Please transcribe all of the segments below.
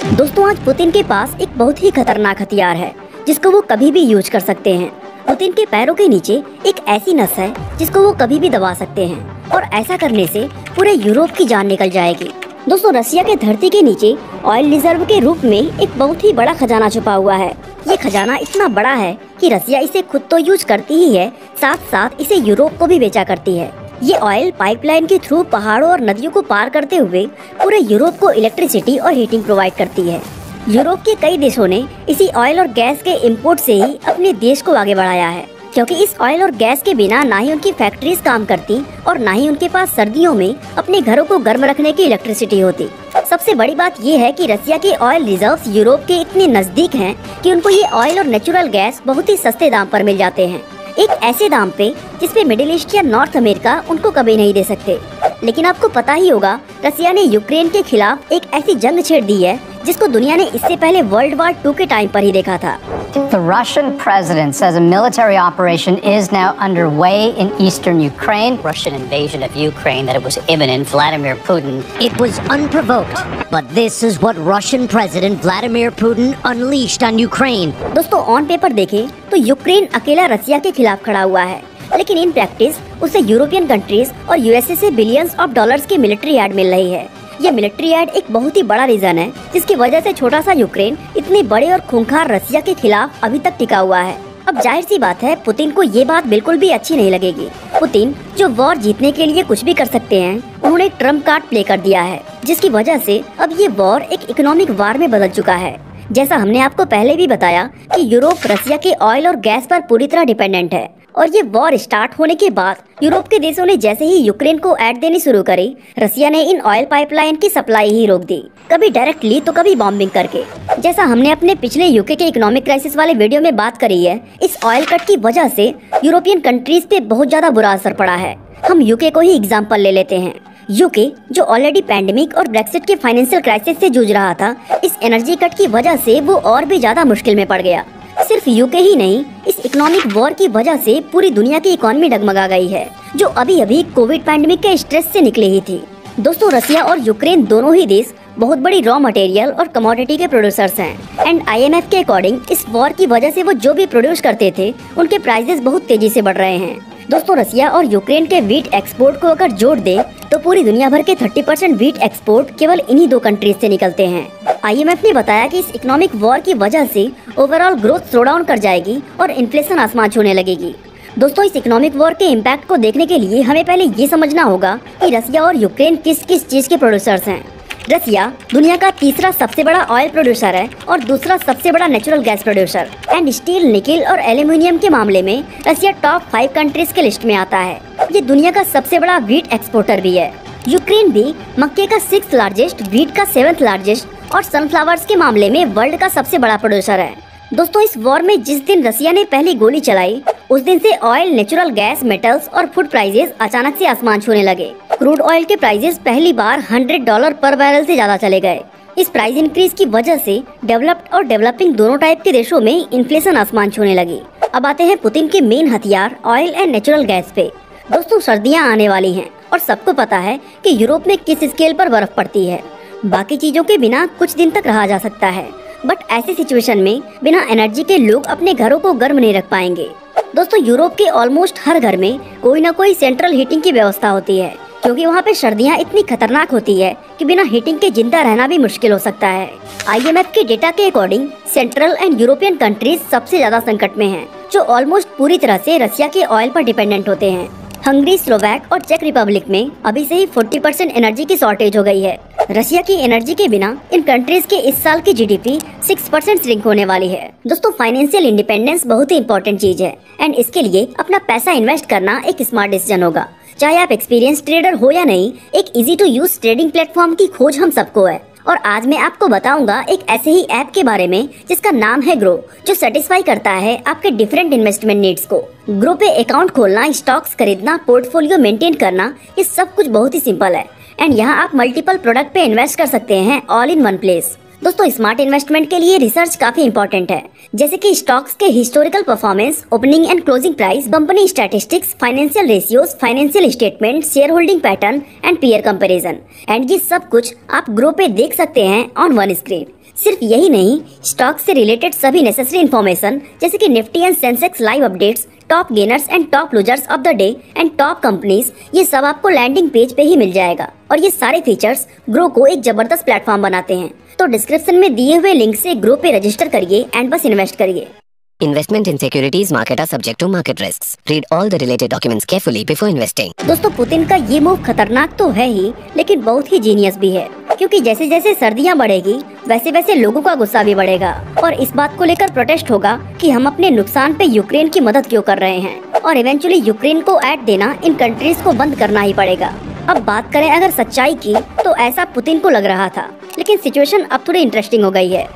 दोस्तों आज पुतिन के पास एक बहुत ही खतरनाक हथियार है जिसको वो कभी भी यूज कर सकते हैं। पुतिन के पैरों के नीचे एक ऐसी नस है जिसको वो कभी भी दबा सकते हैं और ऐसा करने से पूरे यूरोप की जान निकल जाएगी। दोस्तों रसिया के धरती के नीचे ऑयल रिजर्व के रूप में एक बहुत ही बड़ा खजाना छुपा हुआ है। ये खजाना इतना बड़ा है कि रसिया इसे खुद तो यूज करती ही है, साथ साथ इसे यूरोप को भी बेचा करती है। ये ऑयल पाइपलाइन के थ्रू पहाड़ों और नदियों को पार करते हुए पूरे यूरोप को इलेक्ट्रिसिटी और हीटिंग प्रोवाइड करती है। यूरोप के कई देशों ने इसी ऑयल और गैस के इंपोर्ट से ही अपने देश को आगे बढ़ाया है, क्योंकि इस ऑयल और गैस के बिना ना ही उनकी फैक्ट्रीज काम करती और ना ही उनके पास सर्दियों में अपने घरों को गर्म रखने की इलेक्ट्रिसिटी होती। सबसे बड़ी बात ये है कि रसिया के ऑयल रिजर्व्स यूरोप के इतने नजदीक हैं कि उनको ये ऑयल और नेचुरल गैस बहुत ही सस्ते दाम पर मिल जाते हैं, एक ऐसे दाम पे जिसपे मिडिल ईस्ट या नॉर्थ अमेरिका उनको कभी नहीं दे सकते। लेकिन आपको पता ही होगा रसिया ने यूक्रेन के खिलाफ एक ऐसी जंग छेड़ दी है जिसको दुनिया ने इससे पहले वर्ल्ड वार 2 के टाइम पर ही देखा था। The Russian president says a military operation is now underway in eastern Ukraine. Russian invasion of Ukraine, that it was imminent. Vladimir Putin. It was unprovoked, but this is what Russian President Vladimir Putin unleashed on Ukraine. दोस्तों on paper देखें तो Ukraine अकेला रसिया के खिलाफ खड़ा हुआ है, लेकिन इन प्रैक्टिस उसे यूरोपियन कंट्रीज और यूएसए से बिलियंस ऑफ डॉलर्स की मिलिट्री एड मिल रही है। ये मिलिट्री एड एक बहुत ही बड़ा रीजन है जिसकी वजह से छोटा सा यूक्रेन इतने बड़े और खूंखार रसिया के खिलाफ अभी तक टिका हुआ है। अब जाहिर सी बात है पुतिन को ये बात बिल्कुल भी अच्छी नहीं लगेगी। पुतिन जो वॉर जीतने के लिए कुछ भी कर सकते हैं, उन्होंने एक ट्रम्प कार्ड प्ले कर दिया है, जिसकी वजह से अब ये वॉर एक इकोनॉमिक वार में बदल चुका है। जैसा हमने आपको पहले भी बताया कि यूरोप रसिया के ऑयल और गैस पर पूरी तरह डिपेंडेंट है और ये वॉर स्टार्ट होने के बाद यूरोप के देशों ने जैसे ही यूक्रेन को ऐड देनी शुरू करी, रसिया ने इन ऑयल पाइपलाइन की सप्लाई ही रोक दी, कभी डायरेक्टली तो कभी बॉम्बिंग करके। जैसा हमने अपने पिछले यूके के इकोनॉमिक क्राइसिस वाले वीडियो में बात करी है, इस ऑयल कट की वजह से यूरोपियन कंट्रीज पे बहुत ज्यादा बुरा असर पड़ा है। हम यूके को ही एग्जाम्पल ले लेते हैं। यूके जो ऑलरेडी पैंडेमिक और ब्रेक्सिट के फाइनेंशियल क्राइसिस से जूझ रहा था, इस एनर्जी कट की वजह से वो और भी ज्यादा मुश्किल में पड़ गया। सिर्फ यूके ही नहीं, इस इकोनॉमिक वॉर की वजह से पूरी दुनिया की इकोनॉमी डगमगा गई है, जो अभी अभी कोविड पैंडेमिक के स्ट्रेस से निकली ही थी। दोस्तों रसिया और यूक्रेन दोनों ही देश बहुत बड़ी रॉ मटेरियल और कमोडिटी के प्रोड्यूसर्स हैं एंड IMF के अकॉर्डिंग इस वॉर की वजह से वो जो भी प्रोड्यूस करते थे उनके प्राइसेस बहुत तेजी से बढ़ रहे हैं। दोस्तों रसिया और यूक्रेन के वीट एक्सपोर्ट को अगर जोड़ दे तो पूरी दुनिया भर के 30% वीट एक्सपोर्ट केवल इन्हीं 2 कंट्रीज से निकलते हैं। IMF ने बताया कि इस इकोनॉमिक वॉर की वजह से ओवरऑल ग्रोथ स्लो डाउन कर जाएगी और इन्फ्लेशन आसमान छूने लगेगी। दोस्तों इस इकोनॉमिक वॉर के इम्पैक्ट को देखने के लिए हमें पहले ये समझना होगा कि रसिया और यूक्रेन किस किस चीज के प्रोड्यूसर्स हैं। रसिया दुनिया का तीसरा सबसे बड़ा ऑयल प्रोड्यूसर है और दूसरा सबसे बड़ा natural gas producer and steel, nickel और एल्यूमिनियम के मामले में रसिया टॉप 5 कंट्रीज के लिस्ट में आता है। ये दुनिया का सबसे बड़ा वीट एक्सपोर्टर भी है। यूक्रेन भी मक्के का 6th लार्जेस्ट, वीट का 7th लार्जेस्ट और सनफ्लावर्स के मामले में वर्ल्ड का सबसे बड़ा प्रोड्यूसर है। दोस्तों इस वॉर में जिस दिन रसिया ने पहली गोली चलाई, उस दिन से ऑयल, नेचुरल गैस, मेटल्स और फूड प्राइसेस अचानक से आसमान छूने लगे। क्रूड ऑयल के प्राइसेस पहली बार $100 पर बैरल से ज्यादा चले गए। इस प्राइस इंक्रीज की वजह से डेवलप्ड और डेवलपिंग दोनों टाइप के देशों में इन्फ्लेशन आसमान छूने लगी। अब आते हैं पुतिन के मेन हथियार ऑयल एंड नेचुरल गैस पे। दोस्तों सर्दियाँ आने वाली हैं और सबको पता है कि यूरोप में किस स्केल पर बर्फ पड़ती है। बाकी चीजों के बिना कुछ दिन तक रहा जा सकता है, बट ऐसी सिचुएशन में बिना एनर्जी के लोग अपने घरों को गर्म नहीं रख पाएंगे। दोस्तों यूरोप के ऑलमोस्ट हर घर में कोई न कोई सेंट्रल हीटिंग की व्यवस्था होती है, क्योंकि वहाँ पे सर्दियाँ इतनी खतरनाक होती है कि बिना हीटिंग के जिंदा रहना भी मुश्किल हो सकता है। IMF के डेटा के according central and European countries सबसे ज्यादा संकट में हैं, जो ऑलमोस्ट पूरी तरह से रसिया के ऑयल पर डिपेंडेंट होते हैं। हंगरी, स्लोवैक और चेक रिपब्लिक में अभी से ही 40% एनर्जी की शॉर्टेज हो गई है। रसिया की एनर्जी के बिना इन कंट्रीज के इस साल की GDP 6% श्रिंक होने वाली है। दोस्तों फाइनेंशियल इंडिपेंडेंस बहुत ही इंपॉर्टेंट चीज है एंड इसके लिए अपना पैसा इन्वेस्ट करना एक स्मार्ट डिसीजन होगा। चाहे आप एक्सपीरियंस ट्रेडर हो या नहीं, एक easy to use trading platform की खोज हम सबको है और आज मैं आपको बताऊंगा एक ऐसे ही ऐप के बारे में जिसका नाम है ग्रो, जो सेटिस्फाई करता है आपके डिफरेंट इन्वेस्टमेंट नीड्स को। ग्रो पे अकाउंट खोलना, स्टॉक्स खरीदना, पोर्टफोलियो मेंटेन करना, ये सब कुछ बहुत ही सिंपल है एंड यहाँ आप मल्टीपल प्रोडक्ट पे इन्वेस्ट कर सकते हैं ऑल इन वन प्लेस। दोस्तों स्मार्ट इन्वेस्टमेंट के लिए रिसर्च काफी इंपॉर्टेंट है, जैसे कि स्टॉक्स के historical performance, opening and closing price, company statistics, financial ratios, financial statement, share holding pattern and peer comparison. And ये सब कुछ आप ग्रो पे देख सकते हैं ऑन वन स्क्रीन। सिर्फ यही नहीं, स्टॉक से रिलेटेड सभी नेसेसरी इन्फॉर्मेशन जैसे कि Nifty and Sensex live updates, top gainers and top losers of the day and top companies, ये सब आपको लैंडिंग पेज पे ही मिल जाएगा। और ये सारे फीचर्स ग्रो को एक जबरदस्त प्लेटफॉर्म बनाते हैं। तो डिस्क्रिप्शन में दिए हुए लिंक से ग्रो पे रजिस्टर करिए एंड बस इन्वेस्ट करिए। Investment in securities market are subject to market risks. Read all the related documents carefully before investing. दोस्तों पुतिन का ये मूव खतरनाक तो है ही, लेकिन बहुत ही जीनियस भी है, क्योंकि जैसे जैसे सर्दियां बढ़ेगी वैसे वैसे लोगों का गुस्सा भी बढ़ेगा और इस बात को लेकर प्रोटेस्ट होगा कि हम अपने नुकसान पे यूक्रेन की मदद क्यों कर रहे हैं, और इवेंचुअली यूक्रेन को ऐड देना इन कंट्रीज को बंद करना ही पड़ेगा। अब बात करें अगर सच्चाई की, तो ऐसा पुतिन को लग रहा था, लेकिन सिचुएशन अब थोड़ी इंटरेस्टिंग हो गई है।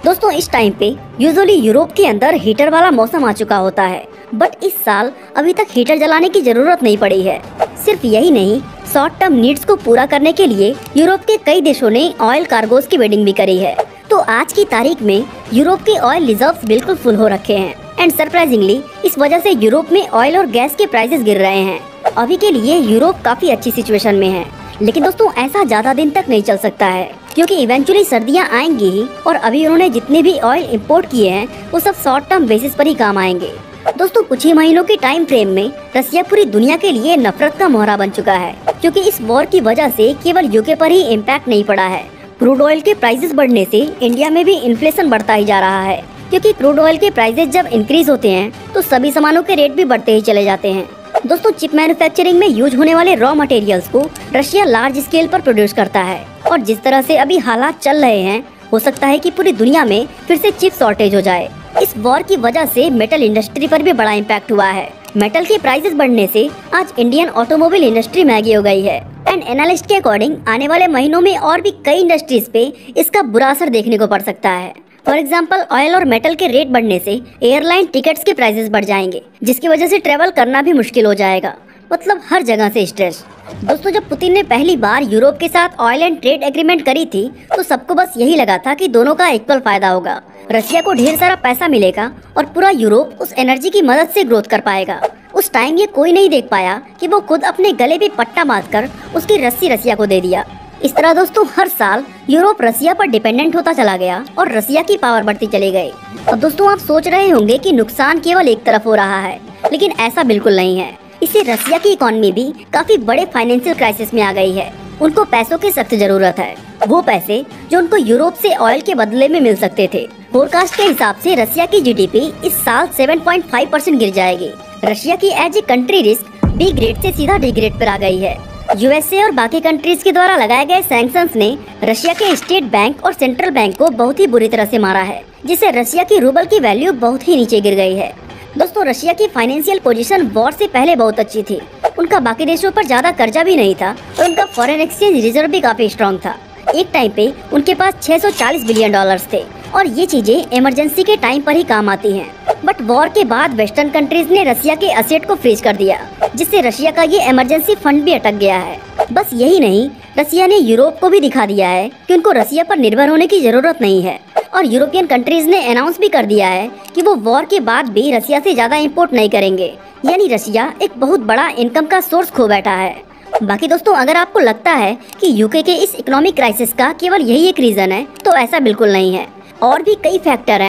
दोस्तों इस टाइम पे यूजुअली यूरोप के अंदर हीटर वाला मौसम आ चुका होता है, बट इस साल अभी तक हीटर जलाने की जरूरत नहीं पड़ी है। सिर्फ यही नहीं, शॉर्ट टर्म नीड्स को पूरा करने के लिए यूरोप के कई देशों ने ऑयल कार्गोज की वेडिंग भी करी है। तो आज की तारीख में यूरोप के ऑयल रिजर्व्स बिल्कुल फुल हो रखे हैं एंड सरप्राइजिंगली इस वजह से यूरोप में ऑयल और गैस के प्राइसेस गिर रहे हैं। अभी के लिए यूरोप काफी अच्छी सिचुएशन में है, लेकिन दोस्तों ऐसा ज्यादा दिन तक नहीं चल सकता है, क्योंकि इवेंचुअली सर्दियां आएंगी ही और अभी उन्होंने जितने भी ऑयल इंपोर्ट किए हैं वो सब शॉर्ट टर्म बेसिस पर ही काम आएंगे। दोस्तों कुछ ही महीनों के टाइम फ्रेम में रसिया पूरी दुनिया के लिए नफरत का मोहरा बन चुका है, क्योंकि इस वॉर की वजह से केवल यूके पर ही इम्पैक्ट नहीं पड़ा है। क्रूड ऑयल के प्राइसेस बढ़ने से इंडिया में भी इन्फ्लेशन बढ़ता ही जा रहा है, क्योंकि क्रूड ऑयल के प्राइसेस जब इंक्रीज होते हैं तो सभी सामानों के रेट भी बढ़ते ही चले जाते हैं। दोस्तों चिप मैन्युफैक्चरिंग में यूज होने वाले रॉ मटेरियल्स को रशिया लार्ज स्केल पर प्रोड्यूस करता है, और जिस तरह से अभी हालात चल रहे हैं हो सकता है कि पूरी दुनिया में फिर से चिप शॉर्टेज हो जाए। इस वॉर की वजह से मेटल इंडस्ट्री पर भी बड़ा इम्पैक्ट हुआ है। मेटल के प्राइसेस बढ़ने से आज इंडियन ऑटोमोबाइल इंडस्ट्री महंगी हो गई है एंड एनालिस्ट के अकॉर्डिंग आने वाले महीनों में और भी कई इंडस्ट्रीज पे इसका बुरा असर देखने को पड़ सकता है। फॉर एग्जाम्पल ऑयल और मेटल के रेट बढ़ने से एयरलाइन टिकट्स के प्राइसेस बढ़ जाएंगे, जिसकी वजह से ट्रेवल करना भी मुश्किल हो जाएगा। मतलब हर जगह से स्ट्रेस। दोस्तों जब पुतिन ने पहली बार यूरोप के साथ ऑयल एंड ट्रेड एग्रीमेंट करी थी तो सबको बस यही लगा था कि दोनों का इक्वल फायदा होगा, रशिया को ढेर सारा पैसा मिलेगा और पूरा यूरोप उस एनर्जी की मदद से ग्रोथ कर पाएगा। उस टाइम ये कोई नहीं देख पाया कि वो खुद अपने गले पे पट्टा बांधकर उसकी रस्सी रसिया को दे दिया। इस तरह दोस्तों हर साल यूरोप रसिया पर डिपेंडेंट होता चला गया और रसिया की पावर बढ़ती चली गई। अब दोस्तों आप सोच रहे होंगे कि नुकसान केवल एक तरफ हो रहा है, लेकिन ऐसा बिल्कुल नहीं है। इससे रसिया की इकोनॉमी भी काफी बड़े फाइनेंशियल क्राइसिस में आ गई है। उनको पैसों की सख्त जरूरत है, वो पैसे जो उनको यूरोप से ऑयल के बदले में मिल सकते थे। फोरकास्ट के हिसाब से रसिया की जीडीपी इस साल 7.5% गिर जाएगी। रशिया की as a country risk B grade से सीधा डी ग्रेड पर आ गई है। यूएसए और बाकी कंट्रीज के द्वारा लगाए गए सैंक्शंस ने रशिया के स्टेट बैंक और सेंट्रल बैंक को बहुत ही बुरी तरह से मारा है, जिससे रशिया की रूबल की वैल्यू बहुत ही नीचे गिर गई है। दोस्तों रशिया की फाइनेंशियल पोजीशन वॉर से पहले बहुत अच्छी थी। उनका बाकी देशों पर ज्यादा कर्जा भी नहीं था और उनका फॉरेन एक्सचेंज रिजर्व भी काफी स्ट्रॉन्ग था। एक टाइम पे उनके पास 640 बिलियन डॉलर्स थे और ये चीजें इमरजेंसी के टाइम पर ही काम आती हैं। बट वॉर के बाद वेस्टर्न कंट्रीज ने रसिया के असेट को फ्रीज कर दिया, जिससे रशिया का ये इमरजेंसी फंड भी अटक गया है। बस यही नहीं, रसिया ने यूरोप को भी दिखा दिया है कि उनको रसिया पर निर्भर होने की जरूरत नहीं है, और यूरोपियन कंट्रीज ने अनाउंस भी कर दिया है कि वो वॉर के बाद भी रसिया से ज्यादा इंपोर्ट नहीं करेंगे। यानी रसिया एक बहुत बड़ा इनकम का सोर्स खो बैठा है। बाकी दोस्तों अगर आपको लगता है कि यूके के इस इकोनॉमिक क्राइसिस का केवल यही एक रीजन है, तो ऐसा बिल्कुल नहीं है। और भी कई फैक्टर हैं